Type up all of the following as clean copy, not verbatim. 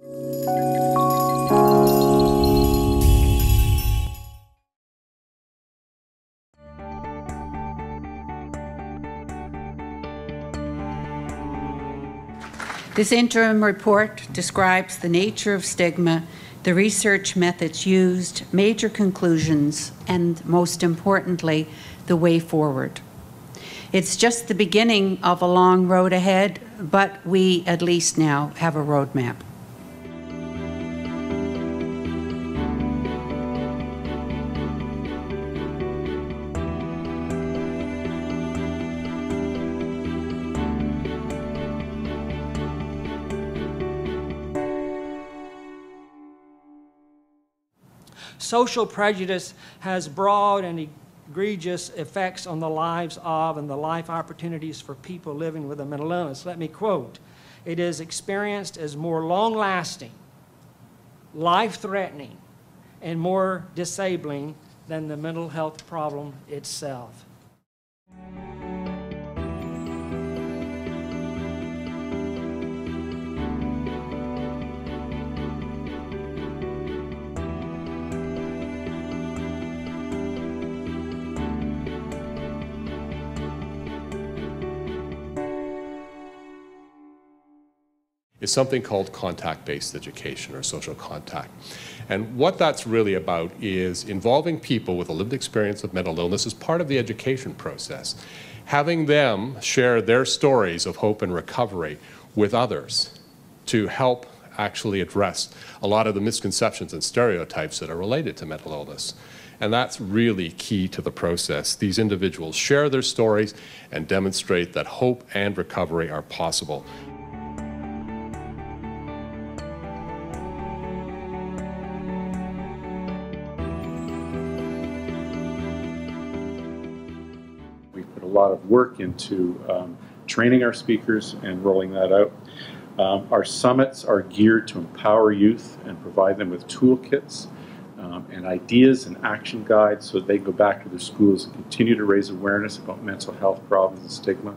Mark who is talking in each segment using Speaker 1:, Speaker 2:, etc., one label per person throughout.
Speaker 1: This interim report describes the nature of stigma, the research methods used, major conclusions, and most importantly, the way forward. It's just the beginning of a long road ahead, but we at least now have a roadmap.
Speaker 2: Social prejudice has broad and egregious effects on the lives of and the life opportunities for people living with a mental illness. Let me quote, "It is experienced as more long-lasting, life-threatening, and more disabling than the mental health problem itself."
Speaker 3: Is something called contact-based education or social contact. And what that's really about is involving people with a lived experience of mental illness as part of the education process, having them share their stories of hope and recovery with others to help actually address a lot of the misconceptions and stereotypes that are related to mental illness. And that's really key to the process. These individuals share their stories and demonstrate that hope and recovery are possible.
Speaker 4: A lot of work into training our speakers and rolling that out. Our summits are geared to empower youth and provide them with toolkits and ideas and action guides so that they can go back to their schools and continue to raise awareness about mental health problems and stigma.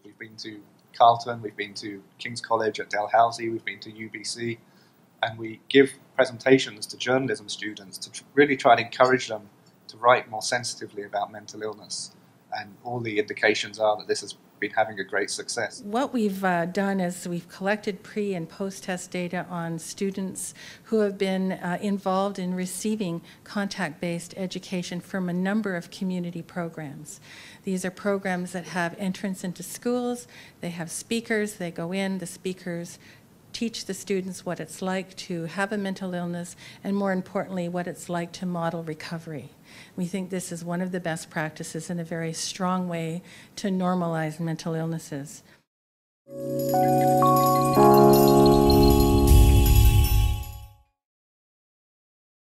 Speaker 5: We've been to Carlton, we've been to King's College at Dalhousie, we've been to UBC, and we give presentations to journalism students to really try to encourage them to write more sensitively about mental illness. And all the indications are that this has been having a great success.
Speaker 6: What we've done is we've collected pre- and post-test data on students who have been involved in receiving contact-based education from a number of community programs. These are programs that have entrance into schools, they have speakers, they go in, the speakers teach the students what it's like to have a mental illness, and more importantly, what it's like to model recovery. We think this is one of the best practices and a very strong way to normalize mental illnesses.